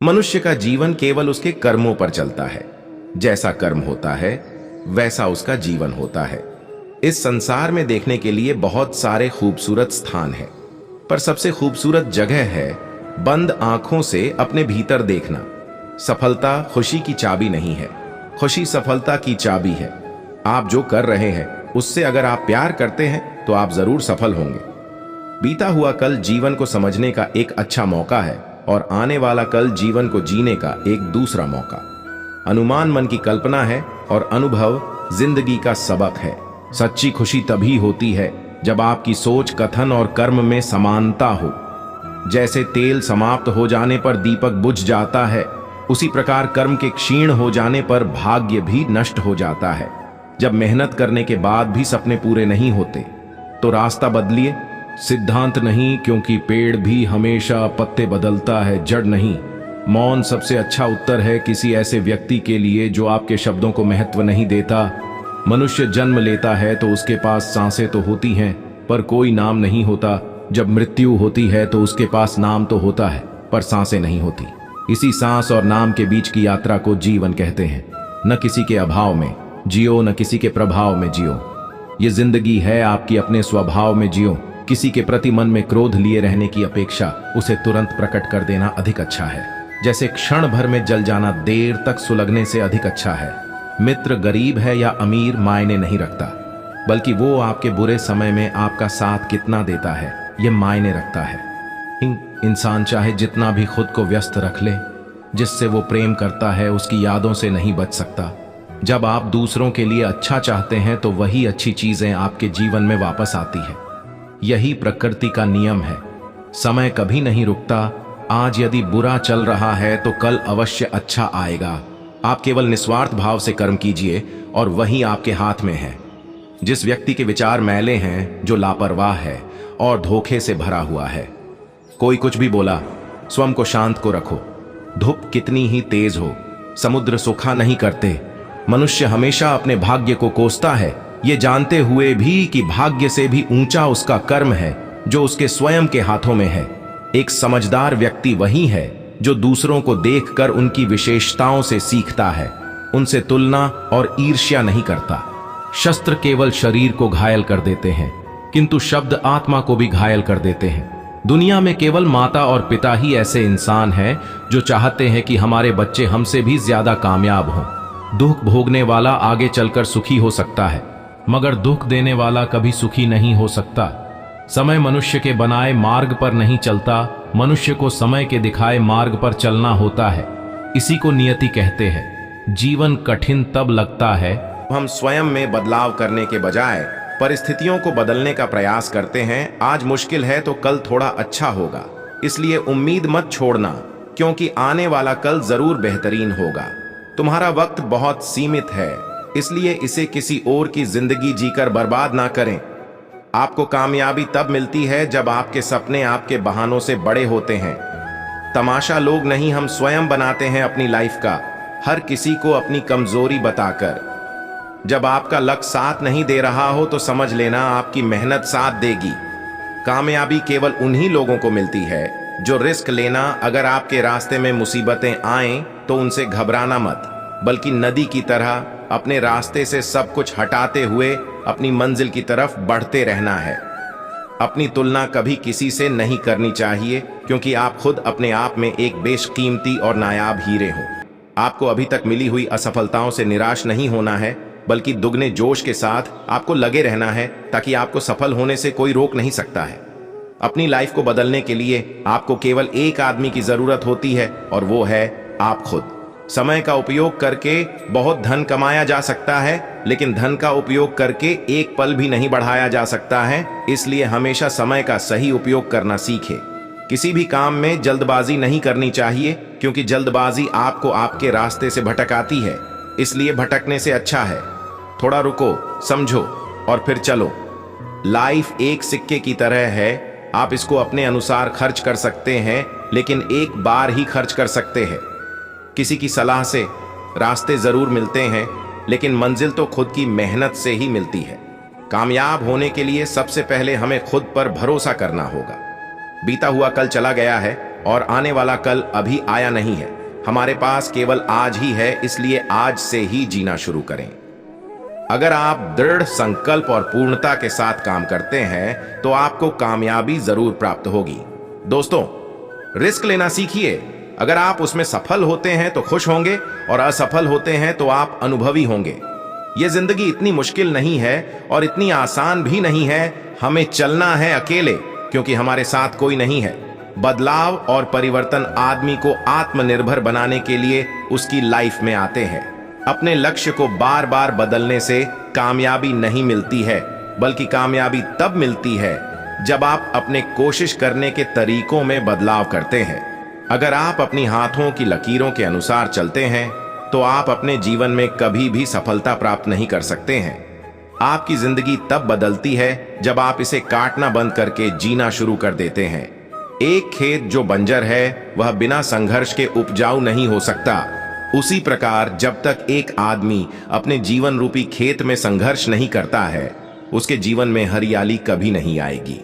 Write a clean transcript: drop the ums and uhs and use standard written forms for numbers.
मनुष्य का जीवन केवल उसके कर्मों पर चलता है। जैसा कर्म होता है वैसा उसका जीवन होता है। इस संसार में देखने के लिए बहुत सारे खूबसूरत स्थान हैं, पर सबसे खूबसूरत जगह है बंद आंखों से अपने भीतर देखना। सफलता खुशी की चाबी नहीं है, खुशी सफलता की चाबी है। आप जो कर रहे हैं उससे अगर आप प्यार करते हैं तो आप जरूर सफल होंगे। बीता हुआ कल जीवन को समझने का एक अच्छा मौका है और आने वाला कल जीवन को जीने का एक दूसरा मौका। अनुमान मन की कल्पना है और अनुभव जिंदगी का सबक है। सच्ची खुशी तभी होती है जब आपकी सोच, कथन और कर्म में समानता हो। जैसे तेल समाप्त हो जाने पर दीपक बुझ जाता है, उसी प्रकार कर्म के क्षीण हो जाने पर भाग्य भी नष्ट हो जाता है। जब मेहनत करने के बाद भी सपने पूरे नहीं होते तो रास्ता बदलिए। सिद्धांत नहीं, क्योंकि पेड़ भी हमेशा पत्ते बदलता है, जड़ नहीं। मौन सबसे अच्छा उत्तर है किसी ऐसे व्यक्ति के लिए जो आपके शब्दों को महत्व नहीं देता। मनुष्य जन्म लेता है तो उसके पास सांसें तो होती हैं, पर कोई नाम नहीं होता। जब मृत्यु होती है तो उसके पास नाम तो होता है, पर सांसें नहीं होती। इसी सांस और नाम के बीच की यात्रा को जीवन कहते हैं। न किसी के अभाव में जियो, न किसी के प्रभाव में जियो। ये जिंदगी है आपकी, अपने स्वभाव में जियो। किसी के प्रति मन में क्रोध लिए रहने की अपेक्षा उसे तुरंत प्रकट कर देना अधिक अच्छा है। जैसे क्षण भर में जल जाना देर तक सुलगने से अधिक अच्छा है। मित्र गरीब है या अमीर मायने नहीं रखता, बल्कि वो आपके बुरे समय में आपका साथ कितना देता है ये मायने रखता है। इंसान चाहे जितना भी खुद को व्यस्त रख ले, जिससे वो प्रेम करता है उसकी यादों से नहीं बच सकता। जब आप दूसरों के लिए अच्छा चाहते हैं तो वही अच्छी चीजें आपके जीवन में वापस आती है। यही प्रकृति का नियम है। समय कभी नहीं रुकता। आज यदि बुरा चल रहा है तो कल अवश्य अच्छा आएगा। आप केवल निस्वार्थ भाव से कर्म कीजिए और वही आपके हाथ में है। जिस व्यक्ति के विचार मैले हैं, जो लापरवाह है और धोखे से भरा हुआ है। कोई कुछ भी बोला, स्वयं को शांत को रखो। धूप कितनी ही तेज हो, समुद्र सूखा नहीं करते। मनुष्य हमेशा अपने भाग्य को कोसता है, ये जानते हुए भी कि भाग्य से भी ऊंचा उसका कर्म है जो उसके स्वयं के हाथों में है। एक समझदार व्यक्ति वही है जो दूसरों को देखकर उनकी विशेषताओं से सीखता है, उनसे तुलना और ईर्ष्या नहीं करता। शस्त्र केवल शरीर को घायल कर देते हैं, किंतु शब्द आत्मा को भी घायल कर देते हैं। दुनिया में केवल माता और पिता ही ऐसे इंसान हैं जो चाहते हैं कि हमारे बच्चे हमसे भी ज्यादा कामयाब हों। दुख भोगने वाला आगे चलकर सुखी हो सकता है, मगर दुख देने वाला कभी सुखी नहीं हो सकता। समय मनुष्य के बनाए मार्ग पर नहीं चलता, मनुष्य को समय के दिखाए मार्ग पर चलना होता है। इसी को नियति कहते हैं। जीवन कठिन तब लगता है हम स्वयं में बदलाव करने के बजाय परिस्थितियों को बदलने का प्रयास करते हैं। आज मुश्किल है तो कल थोड़ा अच्छा होगा, इसलिए उम्मीद मत छोड़ना, क्योंकि आने वाला कल जरूर बेहतरीन होगा। तुम्हारा वक्त बहुत सीमित है, इसलिए इसे किसी और की जिंदगी जीकर बर्बाद ना करें। आपको कामयाबी तब मिलती है जब आपके सपने आपके बहानों से बड़े होते हैं। तमाशा लोग नहीं, हम स्वयं बनाते हैं अपनी लाइफ का, हर किसी को अपनी कमजोरी बताकर। जब आपका लक्ष्य साथ नहीं दे रहा हो तो समझ लेना आपकी मेहनत साथ देगी। कामयाबी केवल उन्हीं लोगों को मिलती है जो रिस्क लेना। अगर आपके रास्ते में मुसीबतें आएं तो उनसे घबराना मत, बल्कि नदी की तरह अपने रास्ते से सब कुछ हटाते हुए अपनी मंजिल की तरफ बढ़ते रहना है। अपनी तुलना कभी किसी से नहीं करनी चाहिए, क्योंकि आप खुद अपने आप में एक बेशकीमती और नायाब हीरे हो। आपको अभी तक मिली हुई असफलताओं से निराश नहीं होना है, बल्कि दुगने जोश के साथ आपको लगे रहना है, ताकि आपको सफल होने से कोई रोक नहीं सकता है। अपनी लाइफ को बदलने के लिए आपको केवल एक आदमी की जरूरत होती है, और वो है आप खुद। समय का उपयोग करके बहुत धन कमाया जा सकता है, लेकिन धन का उपयोग करके एक पल भी नहीं बढ़ाया जा सकता है। इसलिए हमेशा समय का सही उपयोग करना सीखें। किसी भी काम में जल्दबाजी नहीं करनी चाहिए, क्योंकि जल्दबाजी आपको आपके रास्ते से भटकाती है। इसलिए भटकने से अच्छा है थोड़ा रुको, समझो और फिर चलो। लाइफ एक सिक्के की तरह है, आप इसको अपने अनुसार खर्च कर सकते हैं, लेकिन एक बार ही खर्च कर सकते हैं। किसी की सलाह से रास्ते जरूर मिलते हैं, लेकिन मंजिल तो खुद की मेहनत से ही मिलती है। कामयाब होने के लिए सबसे पहले हमें खुद पर भरोसा करना होगा। बीता हुआ कल चला गया है, और आने वाला कल अभी आया नहीं है। हमारे पास केवल आज ही है, इसलिए आज से ही जीना शुरू करें। अगर आप दृढ़ संकल्प और पूर्णता के साथ काम करते हैं तो आपको कामयाबी जरूर प्राप्त होगी। दोस्तों, रिस्क लेना सीखिए। अगर आप उसमें सफल होते हैं तो खुश होंगे और असफल होते हैं तो आप अनुभवी होंगे। यह जिंदगी इतनी मुश्किल नहीं है और इतनी आसान भी नहीं है। हमें चलना है अकेले, क्योंकि हमारे साथ कोई नहीं है। बदलाव और परिवर्तन आदमी को आत्मनिर्भर बनाने के लिए उसकी लाइफ में आते हैं। अपने लक्ष्य को बार बार बदलने से कामयाबी नहीं मिलती है, बल्कि कामयाबी तब मिलती है जब आप अपने कोशिश करने के तरीकों में बदलाव करते हैं। अगर आप अपनी हाथों की लकीरों के अनुसार चलते हैं तो आप अपने जीवन में कभी भी सफलता प्राप्त नहीं कर सकते हैं। आपकी जिंदगी तब बदलती है जब आप इसे काटना बंद करके जीना शुरू कर देते हैं। एक खेत जो बंजर है वह बिना संघर्ष के उपजाऊ नहीं हो सकता। उसी प्रकार जब तक एक आदमी अपने जीवन रूपी खेत में संघर्ष नहीं करता है, उसके जीवन में हरियाली कभी नहीं आएगी।